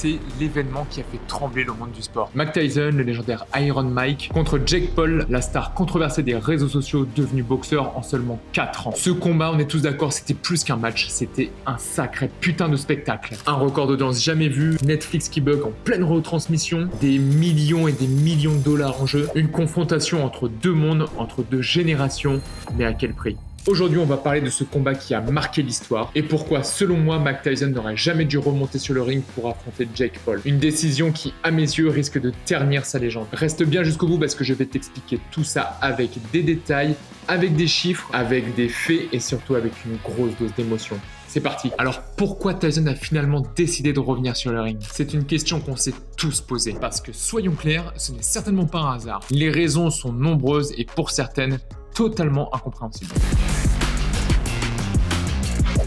c'est l'événement qui a fait trembler le monde du sport. Mike Tyson, le légendaire Iron Mike, contre Jake Paul, la star controversée des réseaux sociaux, devenu boxeur en seulement 4 ans. Ce combat, on est tous d'accord, c'était plus qu'un match, c'était un sacré putain de spectacle. Un record d'audience jamais vu, Netflix qui bug en pleine retransmission, des millions et des millions de dollars en jeu, une confrontation entre deux mondes, entre deux générations, mais à quel prix ? Aujourd'hui, on va parler de ce combat qui a marqué l'histoire et pourquoi, selon moi, Mike Tyson n'aurait jamais dû remonter sur le ring pour affronter Jake Paul. Une décision qui, à mes yeux, risque de ternir sa légende. Reste bien jusqu'au bout parce que je vais t'expliquer tout ça avec des détails, avec des chiffres, avec des faits et surtout avec une grosse dose d'émotion. C'est parti. Alors pourquoi Tyson a finalement décidé de revenir sur le ring? C'est une question qu'on s'est tous posée. Parce que soyons clairs, ce n'est certainement pas un hasard. Les raisons sont nombreuses et pour certaines, totalement incompréhensibles.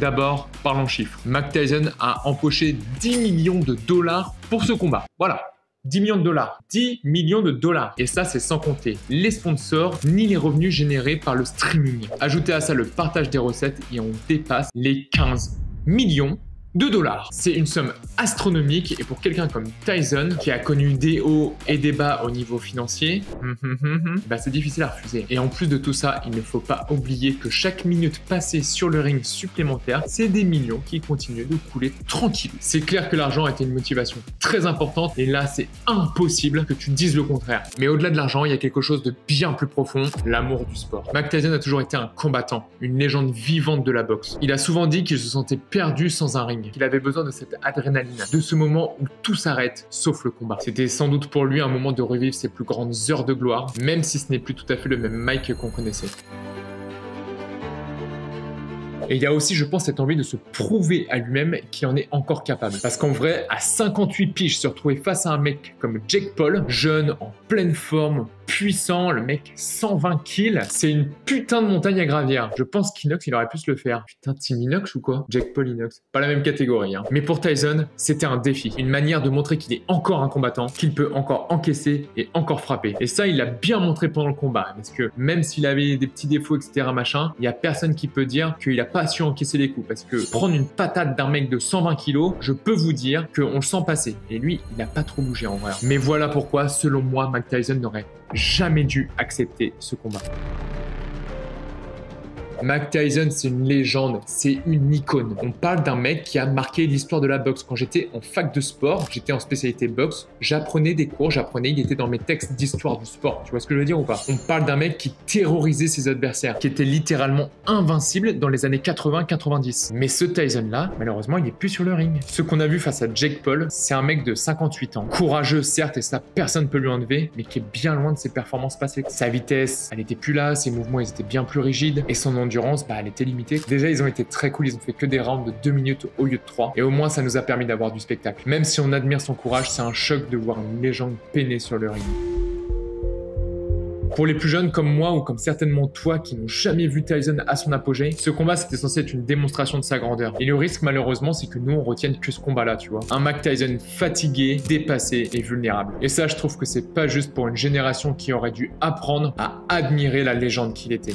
D'abord, parlons chiffres. Mike Tyson a empoché 10 millions de dollars pour ce combat. Voilà. 10 millions de dollars. 10 millions de dollars. Et ça, c'est sans compter les sponsors ni les revenus générés par le streaming. Ajoutez à ça le partage des recettes et on dépasse les 15 millions de dollars. C'est une somme astronomique et pour quelqu'un comme Tyson qui a connu des hauts et des bas au niveau financier, bah c'est difficile à refuser. Et en plus de tout ça, il ne faut pas oublier que chaque minute passée sur le ring supplémentaire, c'est des millions qui continuent de couler tranquille. C'est clair que l'argent était une motivation très importante et là c'est impossible que tu dises le contraire. Mais au-delà de l'argent, il y a quelque chose de bien plus profond, l'amour du sport. Mike Tyson a toujours été un combattant, une légende vivante de la boxe. Il a souvent dit qu'il se sentait perdu sans un ring, qu'il avait besoin de cette adrénaline, de ce moment où tout s'arrête, sauf le combat. C'était sans doute pour lui un moment de revivre ses plus grandes heures de gloire, même si ce n'est plus tout à fait le même Mike qu'on connaissait. Et il y a aussi, je pense, cette envie de se prouver à lui-même qu'il en est encore capable. Parce qu'en vrai, à 58 piges, se retrouver face à un mec comme Jake Paul, jeune, en pleine forme, puissant, le mec 120 kills, c'est une putain de montagne à gravir. Je pense qu'Inox, il aurait pu se le faire. Putain, Team Inox ou quoi? Jake Paul, Inox. Pas la même catégorie, hein. Mais pour Tyson, c'était un défi. Une manière de montrer qu'il est encore un combattant, qu'il peut encore encaisser et encore frapper. Et ça, il l'a bien montré pendant le combat. Parce que même s'il avait des petits défauts, etc., machin, il y a personne qui peut dire qu'il a pas su encaisser les coups. Parce que prendre une patate d'un mec de 120 kilos, je peux vous dire qu'on le sent passer. Et lui, il n'a pas trop bougé en vrai. Mais voilà pourquoi, selon moi, Mike Tyson n'aurait jamais dû accepter ce combat. Mike Tyson, c'est une légende, c'est une icône. On parle d'un mec qui a marqué l'histoire de la boxe. Quand j'étais en fac de sport, j'étais en spécialité boxe, j'apprenais des cours, il était dans mes textes d'histoire du sport. Tu vois ce que je veux dire ou pas? On parle d'un mec qui terrorisait ses adversaires, qui était littéralement invincible dans les années 80-90. Mais ce Tyson-là, malheureusement, il n'est plus sur le ring. Ce qu'on a vu face à Jake Paul, c'est un mec de 58 ans. Courageux, certes, et ça, personne ne peut lui enlever, mais qui est bien loin de ses performances passées. Sa vitesse, elle n'était plus là, ses mouvements, ils étaient bien plus rigides, et son endurance, bah, elle était limitée. Déjà, ils ont été très cool, ils ont fait que des rounds de 2 minutes au lieu de 3. Et au moins, ça nous a permis d'avoir du spectacle. Même si on admire son courage, c'est un choc de voir une légende peiner sur le ring. Pour les plus jeunes comme moi ou comme certainement toi qui n'ont jamais vu Tyson à son apogée, ce combat c'était censé être une démonstration de sa grandeur. Et le risque malheureusement c'est que nous on retienne que ce combat-là, tu vois. Un Mike Tyson fatigué, dépassé et vulnérable. Et ça je trouve que c'est pas juste pour une génération qui aurait dû apprendre à admirer la légende qu'il était.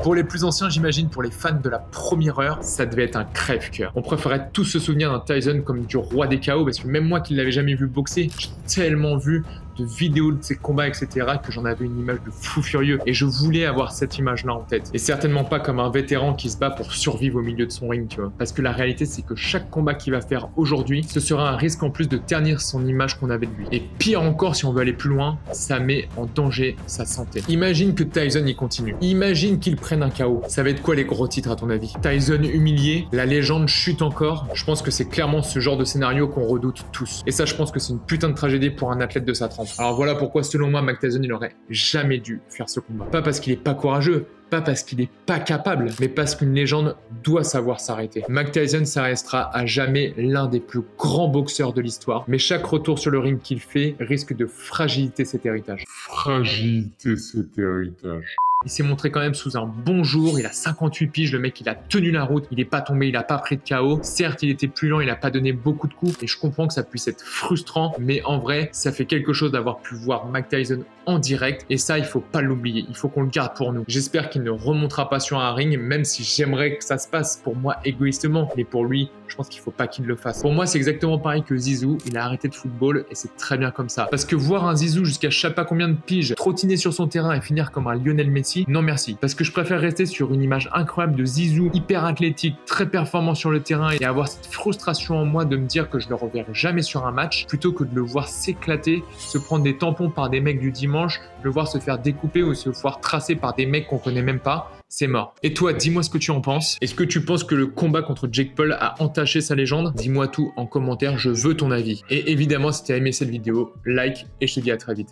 Pour les plus anciens, j'imagine, pour les fans de la première heure, ça devait être un crève-cœur. On préférait tous se souvenir d'un Tyson comme du roi des KO, parce que même moi qui ne l'avais jamais vu boxer, j'ai tellement vu de vidéos de ses combats, etc., que j'en avais une image de fou furieux. Et je voulais avoir cette image-là en tête. Et certainement pas comme un vétéran qui se bat pour survivre au milieu de son ring, tu vois. Parce que la réalité, c'est que chaque combat qu'il va faire aujourd'hui, ce sera un risque en plus de ternir son image qu'on avait de lui. Et pire encore, si on veut aller plus loin, ça met en danger sa santé. Imagine que Tyson y continue. Imagine qu'il prenne un KO. Ça va être quoi les gros titres à ton avis? Tyson humilié, la légende chute encore. Je pense que c'est clairement ce genre de scénario qu'on redoute tous. Et ça, je pense que c'est une putain de tragédie pour un athlète de sa trempe. Alors voilà pourquoi, selon moi, Mike Tyson, il aurait jamais dû faire ce combat. Pas parce qu'il est pas courageux, pas parce qu'il est pas capable, mais parce qu'une légende doit savoir s'arrêter. Mike Tyson, ça restera à jamais l'un des plus grands boxeurs de l'histoire, mais chaque retour sur le ring qu'il fait risque de fragiliter cet héritage. Fragiliter cet héritage. Il s'est montré quand même sous un bon jour. Il a 58 piges. Le mec, il a tenu la route. Il n'est pas tombé. Il n'a pas pris de KO. Certes, il était plus lent. Il n'a pas donné beaucoup de coups. Et je comprends que ça puisse être frustrant. Mais en vrai, ça fait quelque chose d'avoir pu voir Mike Tyson en direct. Et ça, il faut pas l'oublier. Il faut qu'on le garde pour nous. J'espère qu'il ne remontera pas sur un ring, même si j'aimerais que ça se passe pour moi égoïstement. Mais pour lui, je pense qu'il faut pas qu'il le fasse. Pour moi, c'est exactement pareil que Zizou. Il a arrêté de football et c'est très bien comme ça. Parce que voir un Zizou jusqu'à je sais pas combien de piges trottiner sur son terrain et finir comme un Lionel Messi, non merci. Parce que je préfère rester sur une image incroyable de Zizou, hyper athlétique, très performant sur le terrain et avoir cette frustration en moi de me dire que je le reverrai jamais sur un match, plutôt que de le voir s'éclater, se prendre des tampons par des mecs du dimanche, le voir se faire découper ou se voir tracer par des mecs qu'on connaît même pas. C'est mort. Et toi, dis-moi ce que tu en penses. Est-ce que tu penses que le combat contre Jake Paul a entaché sa légende? Dis-moi tout en commentaire, je veux ton avis. Et évidemment, si tu as aimé cette vidéo, like et je te dis à très vite.